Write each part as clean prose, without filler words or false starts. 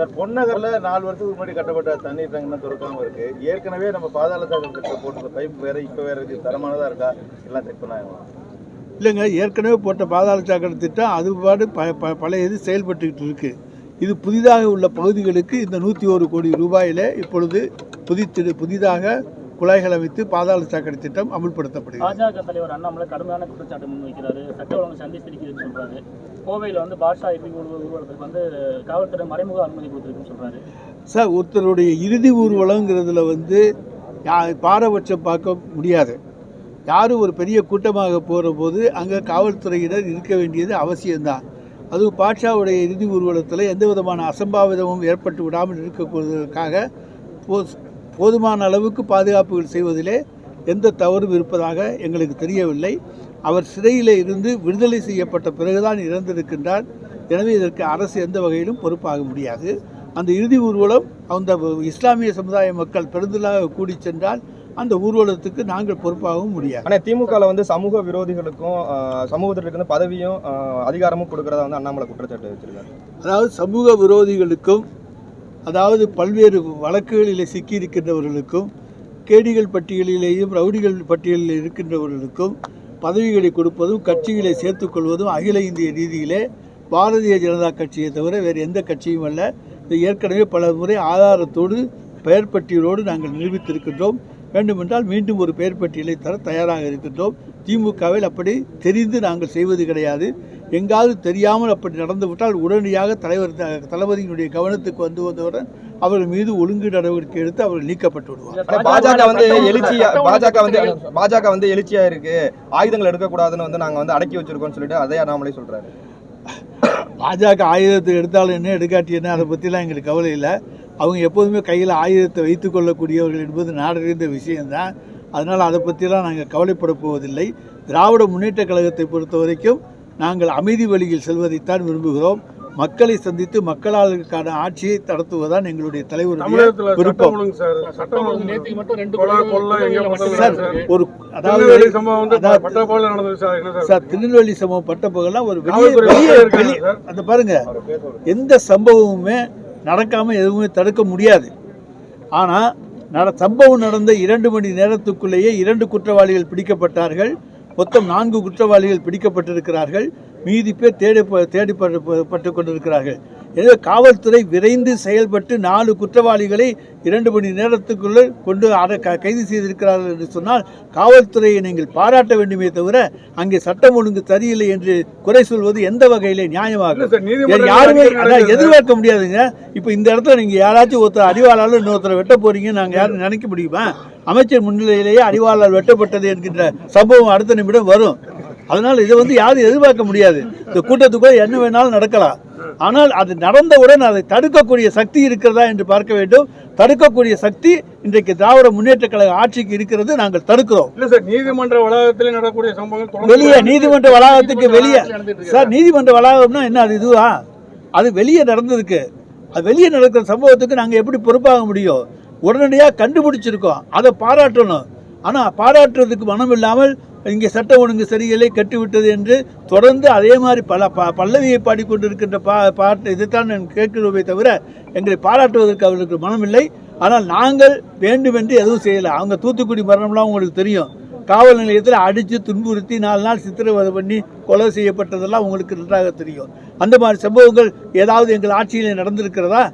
Sir, பொன்னகர்ல 4 வருஷத்துக்கு முன்னாடி கட்டப்பட்ட தண்ணீர் டேங்க் திறக்காம இருக்கு. ஏற்கனவே நம்ம பாதாள சாக்கடை திட்டம் போட்டு பைப் வேற இப்ப வேற இருக்கு. தரமானதா இருக்கா எல்லாம் செக் பண்ணாங்க. இல்லைங்க, ஏற்கனவே போட்ட பாதாள சாக்கடை திட்டம் அது பாடு பழைய இது செயல்பட்டுக்கிட்டு இருக்கு. இது புதிதாக உள்ள பகுதிகளுக்கு இந்த 101 கோடி ரூபாயில் இப்பொழுது புதிதாக குழாய்கள் அமைத்து பாதாள சாக்கடை திட்டம் அமல்படுத்தப்படுகிறது. பாஜக தலைவர் அண்ணாமலை கடுமையான குற்றச்சாட்டு முன்வைக்கிறாரு. சட்ட ஒழுங்கு சந்தி சிரிக்குதுன்னு சொல்றாரு. கோவையில் பாஷா இறுதி ஊர்வலத்துக்கு காவல்துறை மறைமுக அனுமதி கொடுத்துருக்குன்னு சொல்றாரு. சார், ஒருத்தருடைய இறுதி ஊர்வலங்கிறதுல பாரபட்சம் பார்க்க முடியாது. யாரும் ஒரு பெரிய கூட்டமாக போகிற போது அங்கே காவல்துறையினர் இருக்க வேண்டியது அவசியம்தான். அதுவும் பாட்ஷாவுடைய இறுதி ஊர்வலத்தில் எந்த விதமான அசம்பாவிதமும் ஏற்பட்டு விடாமல் இருக்கக்கூடியதற்காக போதுமான அளவுக்கு பாதுகாப்புகள் செய்வதிலே எந்த தவறும் இருப்பதாக எங்களுக்கு தெரியவில்லை. அவர் சிறையில் இருந்து விடுதலை செய்யப்பட்ட பிறகுதான் இறந்திருக்கின்றார். எனவே இதற்கு அரசு எந்த வகையிலும் பொறுப்பாக முடியாது. அந்த இறுதி ஊர்வலம் அந்த இஸ்லாமிய சமுதாய மக்கள் பெருந்தலாக கூடி சென்றால் அந்த ஊர்வலத்துக்கு நாங்கள் பொறுப்பாகவும் முடியாது. ஆனால் திமுகவில் சமூக விரோதிகளுக்கும் சமூகத்திற்கு பதவியும் அதிகாரமும் கொடுக்கறதா அண்ணாமலை குற்றச்சாட்டு வச்சிருக்காரு. அதாவது சமூக விரோதிகளுக்கும், அதாவது பல்வேறு வழக்குகளில் சிக்கியிருக்கின்றவர்களுக்கும், கேடிகள் பட்டியலிலேயும் ரவுடிகள் பட்டியலில் இருக்கின்றவர்களுக்கும் பதவிகளை கொடுப்பதும் கட்சிகளை சேர்த்துக்கொள்வதும் அகில இந்திய ரீதியிலே பாரதிய ஜனதா கட்சியை தவிர வேறு எந்த கட்சியும் அல்ல. இது ஏற்கனவே பல முறை ஆதாரத்தோடு பெயர் பட்டியலோடு நாங்கள் நிரூபித்திருக்கின்றோம். வேண்டுமென்றால் மீண்டும் ஒரு பெயர் பட்டியலை தர தயாராக இருக்கின்றோம். திமுகவில் அப்படி தெரிந்து நாங்கள் செய்வது கிடையாது. எங்காவது தெரியாமல் அப்படி நடந்துவிட்டால் உடனடியாக தளபதியினுடைய கவனத்துக்கு வந்தவுடன் அவர்கள் மீது ஒழுங்கு நடவடிக்கை எடுத்து அவர்கள் நீக்கப்பட்டு விடுவார். பாஜக எழுச்சியா இருக்கு, ஆயுதங்கள் எடுக்கக்கூடாதுன்னு நாங்கள் அடக்கி வச்சிருக்கோம்னு சொல்லிட்டு அதே அண்ணாமலை சொல்றாரு. பாஜக ஆயுதத்தை எடுத்தாலும் என்ன எடுக்காட்டி என்ன, அதை பற்றிலாம் எங்களுக்கு கவலை இல்லை. அவங்க எப்போதுமே கையில் ஆயுதத்தை வைத்து கொள்ளக்கூடியவர்கள் என்பது நாடறிந்த விஷயம்தான். அதனால் அதை பற்றிலாம் நாங்கள் கவலைப்பட போவதில்லை. திராவிட முன்னேற்ற கழகத்தை பொறுத்த வரைக்கும் நாங்கள் அமைதி வழியில் செல்வதைத்தான் விரும்புகிறோம். மக்களை சந்தித்து மக்களாளுக்கான ஆட்சியை நடத்துவதுதான் எங்களுடைய தலைவருடைய விருப்பம். திருநெல்வேலி சம்பவம் பட்டப்பகலாம் ஒரு வெளியே அந்த பாருங்க, எந்த சம்பவமுமே நடக்காம எதுவுமே தடுக்க முடியாது. ஆனால் சம்பவம் நடந்த 2 மணி நேரத்துக்குள்ளேயே 2 குற்றவாளிகள் பிடிக்கப்பட்டார்கள். மொத்தம் 4 குற்றவாளிகள் பிடிக்கப்பட்டிருக்கிறார்கள். மீதி பேர் தேடிப்பட்டு கொண்டிருக்கிறார்கள். எனவே காவல்துறை விரைந்து செயல்பட்டு 4 குற்றவாளிகளை 2 மணி நேரத்துக்குள்ளே கொண்டு கைது செய்திருக்கிறார்கள் என்று சொன்னால் காவல்துறையை நீங்கள் பாராட்ட வேண்டுமே தவிர அங்கே சட்டம் ஒழுங்கு சரியில்லை என்று குறை சொல்வது எந்த வகையிலே நியாயமாக யாருமே எதிர்பார்க்க முடியாதுங்க. இப்போ இந்த இடத்துல நீங்கள் யாராச்சும் ஒருத்தர் அறிவாளால் இன்னொருத்தரை வெட்ட போறீங்க, நாங்கள் யாரும் நினைக்க முடியுமா? அமைச்சர் முன்னிலையிலேயே அறிவாளால் வெட்டப்பட்டது என்கின்ற சம்பவம் அடுத்த நிமிடம் வரும். அதனால் இதை யாரும் எதிர்பார்க்க முடியாது. இந்த கூட்டத்துக்குள்ள என்ன வேணாலும் நடக்கலாம். ஆனால் அது நடந்தவுடன் அதை தடுக்கக்கூடிய சக்தி இருக்கிறதா என்று பார்க்க வேண்டும். தடுக்கக்கூடிய சக்தி இன்றைக்கு திராவிட முன்னேற்ற கழக ஆட்சிக்கு இருக்கிறது. நாங்கள் தடுக்கிறோம். இல்ல சார், நீதிமன்ற வளாகத்தில் நடக்கக்கூடிய சம்பவங்கள் வெளியே, நீதிமன்ற வளாகத்துக்கு வெளியே சார், நீதிமன்ற வளாகம்னா என்ன, அது இதுவா? அது வெளியே நடந்ததுக்கு, அது வெளியே நடக்கிற சம்பவத்துக்கு நாங்கள் எப்படி பொறுப்பாக முடியும்? உடனடியாக கண்டுபிடிச்சிருக்கோம், அதை பாராட்டணும். ஆனால் பாராட்டுறதுக்கு மனம் இல்லாமல் இங்கே சட்ட ஒழுங்கு சரியில்லை, கட்டிவிட்டது என்று தொடர்ந்து அதே மாதிரி பல்லவியை பாடிக்கொண்டிருக்கின்ற பாட்டு இதைத்தான் நான் கேட்கிறோமே தவிர எங்களை பாராட்டுவதற்கு அவர்களுக்கு மனமில்லை. ஆனால் நாங்கள் வேண்டுமென்று எதுவும் செய்யலை. அவங்க தூத்துக்குடி மரணம்லாம் உங்களுக்கு தெரியும். காவல் நிலையத்தில் அடித்து துன்புறுத்தி 4 நாள் சித்திரவதை பண்ணி கொலை செய்யப்பட்டதெல்லாம் உங்களுக்கு நன்றாக தெரியும். அந்த மாதிரி சம்பவங்கள் ஏதாவது எங்கள் ஆட்சியில் நடந்திருக்கிறதா?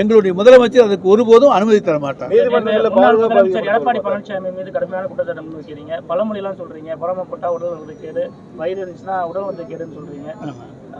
எங்களுடைய முதலமைச்சர் அதுக்கு ஒருபோதும் அனுமதி தர மாட்டார். எடப்பாடி பழனிசாமி மீது கடுமையான குற்றச்சாட்டு முன்வைக்கிறீங்க. பழமொழியெல்லாம் சொல்றீங்க, புறமப்பட்டா உடல் வந்து கேடு, வயிறு இருந்துச்சுன்னா உடல் வந்து கேடுன்னு சொல்றீங்க.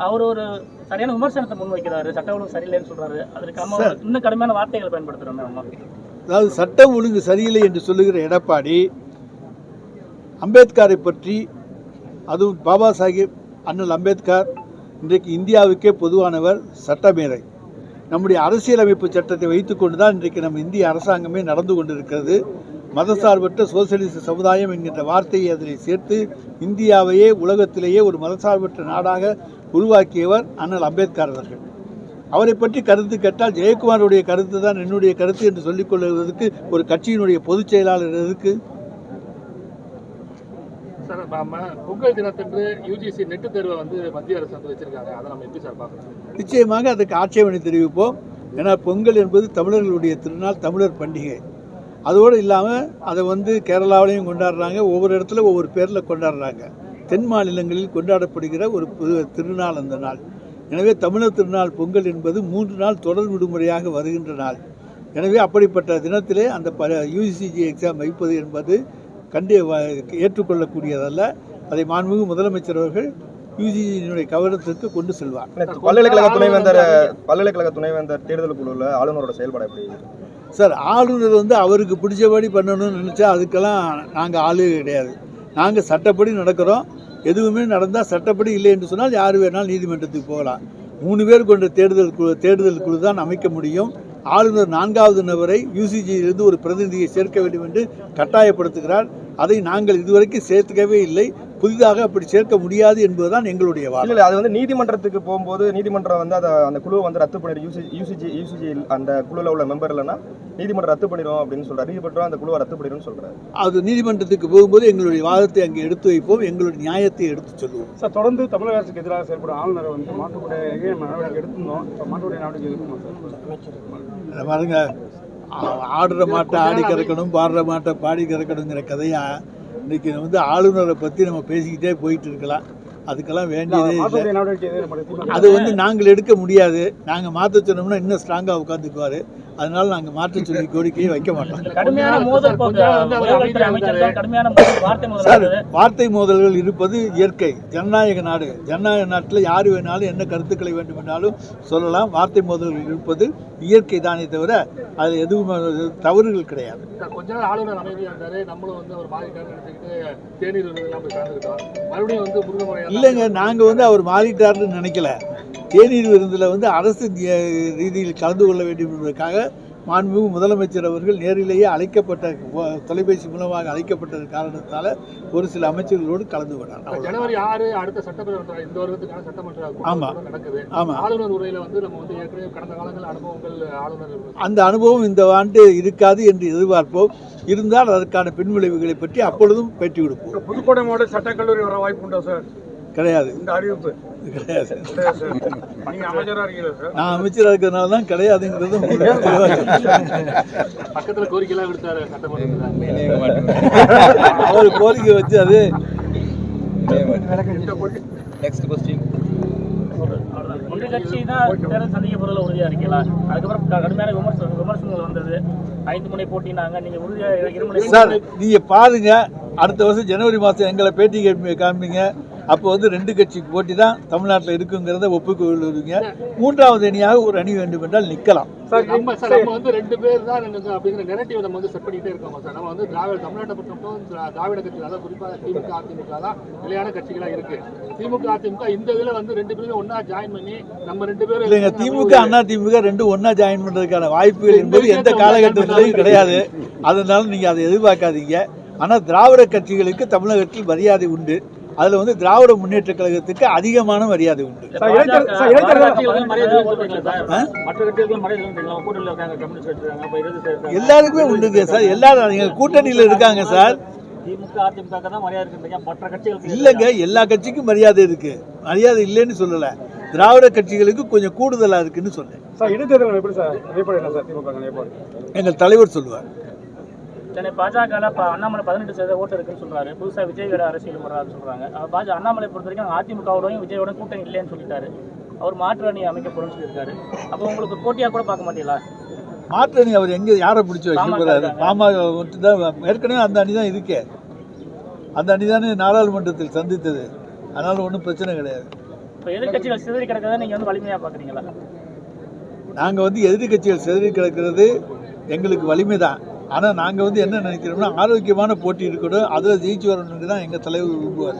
அவர் ஒரு சரியான விமர்சனத்தை முன்வைக்கிறாரு. சட்ட ஒழுங்கு சரியில்லைன்னு சொல்றாரு. அதற்கு இன்னும் கடுமையான வார்த்தைகளை பயன்படுத்துறாங்க. அதாவது சட்டம் ஒழுங்கு சரியில்லை என்று சொல்லுகிற எடப்பாடி அம்பேத்கரை பற்றி, அதுவும் பாபா சாஹிப் அண்ணல் அம்பேத்கர் இன்றைக்கு இந்தியாவுக்கே பொதுவானவர், சட்டமேதை. நம்முடைய அரசியலமைப்பு சட்டத்தை வைத்துக்கொண்டு தான் இன்றைக்கு நம்ம இந்திய அரசாங்கமே நடந்து கொண்டிருக்கிறது. மதசார்பற்ற சோசியலிச சமுதாயம் என்கின்ற வார்த்தையை அதில் சேர்த்து இந்தியாவையே உலகத்திலேயே ஒரு மதசார்பற்ற நாடாக உருவாக்கியவர் அண்ணல் அம்பேத்கர் அவர்கள். அவரை பற்றி கருத்து கேட்டால் ஜெயக்குமாருடைய கருத்து தான் என்னுடைய கருத்து என்று சொல்லிக் கொள்வதற்கு ஒரு கட்சியினுடைய பொதுச் செயலாளர் எதற்கு? பொங்கல் தினத்தன்று யுஜிசி நெட்டு தேர்வை மத்திய அரசு வச்சிருக்காங்க. அதை நம்ம எப்படி சார் பார்க்கணும்? நிச்சயமாக அதுக்கு ஆட்சேபனை தெரிவிப்போம். ஏன்னா பொங்கல் என்பது தமிழர்களுடைய திருநாள், தமிழர் பண்டிகை. அதோடு இல்லாமல் அதை வந்து கேரளாவிலையும் கொண்டாடுறாங்க, ஒவ்வொரு இடத்துல ஒவ்வொரு பேரில் கொண்டாடுறாங்க. தென் மாநிலங்களில் கொண்டாடப்படுகிற ஒரு திருநாள் அந்த நாள். எனவே தமிழர் திருநாள் பொங்கல் என்பது 3 நாள் தொடர் விடுமுறையாக வருகின்ற நாள். எனவே அப்படிப்பட்ட தினத்திலே அந்த யூஜிசி எக்ஸாம் வைப்பது என்பது ஏற்றுக்கொள்ளக்கூடியதல்ல. அதை மாண்புமிகு முதலமைச்சர் அவர்கள் யூஜிசியினுடைய கவனத்திற்கு கொண்டு செல்வார். பல்கலைக்கழக துணைவேந்தர் தேர்தல் குழுவில் ஆளுநரோட செயல்பாடு எப்படி சார்? ஆளுநர் வந்து அவருக்கு பிடிச்சபடி பண்ணணும்னு நினச்சா அதுக்கெல்லாம் நாங்கள் ஆளு கிடையாது. நாங்கள் சட்டப்படி நடக்கிறோம். எதுவுமே நடந்தால் சட்டப்படி இல்லை என்று சொன்னால் யார் வேணாலும் நீதிமன்றத்துக்கு போகலாம். 3 பேர் கொண்ட தேர்தல் குழு தான் அமைக்க முடியும். ஆளுநர் 4வது நபரை யூசிஜியிலிருந்து ஒரு பிரதிநிதியை சேர்க்க வேண்டும் என்று கட்டாயப்படுத்துகிறார். அதை நாங்கள் இதுவரைக்கும் சேர்த்துக்கவே இல்லை. புதிதாக அப்படி சேர்க்க முடியாது என்பதுதான் எங்களுடைய வாதம். இல்லை, அது வந்து நீதிமன்றத்துக்கு போகும்போது நீதிமன்றம் வந்து அந்த குழுவை வந்து ரத்து பண்ணிடும். யூசிஜி அந்த குழுவில் உள்ள மெம்பர் இல்லைன்னா நீதிமன்றம் ரத்து பண்ணிடும் அப்படின்னு சொல்றாரு. நீதிமன்றம் அந்த குழுவை ரத்து பண்ணிடும் சொல்றாரு. அது நீதிமன்றத்துக்கு போகும்போது எங்களுடைய வாதத்தை அங்கே எடுத்து வைப்போம், எங்களுடைய நியாயத்தை எடுத்து சொல்லுவோம். சார், தொடர்ந்து தமிழக அரசுக்கு எதிராக செயல்படும் ஆளுநரை வந்து மாற்றக்கூடிய நடவடிக்கை எடுத்திருந்தோம். மாற்றக்கூடிய நடவடிக்கை எடுக்கணும் பாருங்க, ஆடுற மாட்டை ஆடி கறக்கணும், பாடுற மாட்டை பாடி கறக்கணுங்கிற கதையா இன்னைக்கு வந்து ஆளுநரை பற்றி நம்ம பேசிக்கிட்டே போயிட்டு இருக்கலாம். அதுக்கெல்லாம் வேண்டியதே இல்லை. அது வந்து நாங்கள் எடுக்க முடியாது. நாங்கள் மாற்ற சொன்னோம்னா இன்னும் ஸ்ட்ராங்காக உட்காந்துக்குவார். அதனால நாங்கள் மாற்ற சொல்லி கோரிக்கையை வைக்க மாட்டோம். சார், வார்த்தை மோதல்கள் இருப்பது இயற்கை. ஜனநாயக நாடு. ஜனநாயக நாட்டில் யார் வேணாலும் என்ன கருத்துக்களை வேண்டும் என்றாலும் சொல்லலாம். வார்த்தை மோதல்கள் இருப்பது இயற்கை தானே தவிர அது எதுவும் தவறுகள் கிடையாது. கொஞ்ச நாள் ஆளுநர் அமைதியாக இருந்தாரு, நம்மளும் வந்து அவர் மாறிட்டாருன்னு நினைச்சுக்கிட்டு தேநீர் கலந்துக்கிட்டோம். மறுபடியும் வந்து முருகமுறை இல்லைங்க, நாங்கள் வந்து அவர் மாறிட்டாருன்னு நினைக்கல. தேநீர் விருந்தில் வந்து அரசு ரீதியில் கலந்து கொள்ள வேண்டும் என்பதற்காக மாண்புமிகு முதலமைச்சர் அவர்கள் நேரிலேயே அழைக்கப்பட்ட, தொலைபேசி மூலமாக அழைக்கப்பட்டது காரணத்தால் ஒரு சில அமைச்சர்களோடு கலந்து கொண்டார். ஜனவரி 6 அடுத்த சட்டமன்ற இந்த வருடத்துக்கான சட்டமன்ற நடக்குது. ஆமாம், ஆளுநர் உரையில் வந்து நம்ம வந்து ஏற்கனவே கடந்த காலங்கள் அனுபவங்கள் ஆளுநர் அந்த அனுபவம் இந்த ஆண்டு இருக்காது என்று எதிர்பார்ப்போம். இருந்தால் அதற்கான பின்விளைவுகளை பற்றி அப்பொழுதும் பேட்டி கொடுப்போம். புதுக்கோட்டை மாவட்ட சட்டக்கல்லூரி வர வாய்ப்பு உண்டா சார்? கிடையாது. இந்த அறிவிப்பு கிடையாது. நீங்க அமைச்சராக இருக்கீங்களா சார்? நான் அமைச்சராக இருக்கிறதுனால தான் கிடையாதுங்கிறது பக்கத்தில் கோரிக்கைலாம் கொடுத்தாரு சட்டமன்றத்தில். அவர் கோரிக்கை வச்சு அது ஒன்றிய கட்சி தான் தேர்தல் சந்திக்க போறதுல உறுதியா இருக்கீங்களா? அதுக்கப்புறம் கடுமையான விமர்சனங்கள் வந்தது. 5 முனை போட்டினாங்க, நீங்க உறுதியா சார்? நீங்க பாருங்க, அடுத்த வருஷம் ஜனவரி மாதம் எங்களை பேட்டி காமிங்க. அப்போ வந்து 2 கட்சி போட்டி தான் தமிழ்நாட்டில் இருக்குங்கிறத ஒப்புக்கொள்வீங்க. 3வது அணியாக ஒரு அணி வேண்டும் என்றால் நிற்கலாம். நம்ம வந்து 2 பேர் தான் அப்படிங்கிற நெரேட்டிவ் நம்ம வந்து செட் பண்ணிட்டே இருக்கோம் சார். நம்ம வந்து தமிழ்நாட்டை பொறுத்தவரைக்கும் திராவிட கட்சி, அதாவது குறிப்பாக திமுக அதிமுக தான் நிலையான கட்சிகளா இருக்கு. திமுக அதிமுக இந்த இதுல வந்து 2 பேரும் ஒன்னா ஜாயின் பண்ணி நம்ம 2 பேரும் இல்லைங்க, திமுக அண்ணா திமுக 2 ஒன்னா ஜாயின் பண்றதுக்கான வாய்ப்புகள் என்பது எந்த காலகட்டத்திலையும் கிடையாது. அதனால நீங்க அதை எதிர்பார்க்காதீங்க. ஆனால் திராவிட கட்சிகளுக்கு தமிழகத்தில் மரியாதை உண்டு. அதுல வந்து திராவிட முன்னேற்ற கழகத்துக்கு அதிகமான மரியாதை உண்டு. எல்லாருக்குமே உண்டுங்க சார். எல்லாரும் எங்க கூட்டணியில இருக்காங்க சார். இல்லைங்க, எல்லா கட்சிக்கும் மரியாதை இருக்கு. மரியாதை இல்லைன்னு சொல்லல. திராவிட கட்சிகளுக்கு கொஞ்சம் கூடுதலா இருக்குன்னு சொன்னேன். எங்கள் தலைவர் சொல்லுவார். சென்னை பாஜக அண்ணாமலை 18% ஓட்டு இருக்குன்னு சொல்றாரு. புதுசா விஜய் அரசியல் வர்றாருன்னு சொல்றாங்க. அண்ணாமலை பொறுத்த வரைக்கும் அதிமுகவோடையும் விஜயோட கூட்டணி இல்லைன்னு சொல்லிட்டாரு. அவர் மாற்று அணி அமைக்கப்படும் சொல்லியிருக்காரு. அப்போ உங்களுக்கு போட்டியா கூட பார்க்க மாட்டீங்களா? மாற்று அணி அவர் எங்க யாரை பிடிச்சி வைக்க போறாரு? பாமக மட்டும்தான். ஏற்கனவே அந்த அணி தான் இருக்கே. அந்த அணி தானே நாடாளுமன்றத்தில் சந்தித்தது. அதனால ஒன்றும் பிரச்சனை கிடையாது. இப்போ எதிர்கட்சிகள் சிதறி கிடக்கிறத நீங்க வந்து வலிமையா பாக்குறீங்களா? நாங்க வந்து எதிர்கட்சிகள் சிதறி கிடக்கிறது எங்களுக்கு வலிமை தான். ஆனால் நாங்கள் வந்து என்ன நினைக்கிறோம்னா, ஆரோக்கியமான போட்டி இருக்கணும், அதில் ஜெயிச்சு வரணுன்னு தான் எங்கள் தலைவர் விரும்புவார்.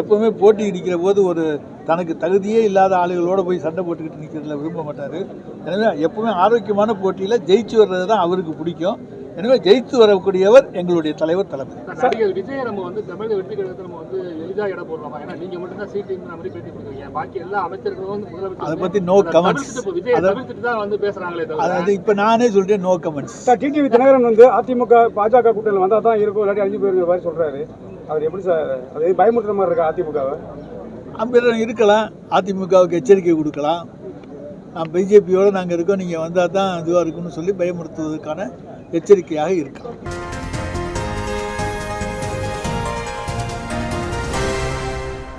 எப்போவுமே போட்டி இடிக்கிற போது ஒரு தனக்கு தகுதியே இல்லாத ஆளுகளோடு போய் சண்டை போட்டுக்கிட்டு நிற்கிறதுல விரும்ப மாட்டார். எனவே எப்போவுமே ஆரோக்கியமான போட்டியில் ஜெயிச்சு வர்றது தான் அவருக்கு பிடிக்கும். எனவே ஜெயித்து வரக்கூடியவர் எங்களுடைய தலைவர் தளபதி. விஜய் நம்ம வந்து தமிழக வெற்றி கழகத்தை நம்ம வந்து எளிதாக இடம் போடலாமா? ஏன்னா நீங்க மட்டும் தான் சீட்டு மாதிரி பேட்டி கொடுக்குறீங்க. பாக்கி எல்லா அமைச்சர்களும் வந்து முதலமைச்சர் அதை பற்றி நோ கமெண்ட்ஸ். தான் வந்து பேசுறாங்களே. அதாவது இப்போ நானே சொல்றேன், no comments. Sir, TTV Dhinakaran வந்து அதிமுக பாஜக கூட்டணியில் வந்தால் தான் இருக்கும், இல்லாட்டி அழிஞ்சு போயிருக்கிற மாதிரி சொல்றாரு. அவர் எப்படி சார் அது பயமுறுத்துற மாதிரி இருக்கா அதிமுகவை? அம்பிரன் இருக்கலாம், அதிமுகவுக்கு எச்சரிக்கை கொடுக்கலாம். நான் பிஜேபியோடு நாங்கள் இருக்கோம், நீங்கள் வந்தால் தான் இதுவாக இருக்குன்னு சொல்லி பயமுறுத்துவதற்கான எச்சரிக்கையாக இருக்கோம்.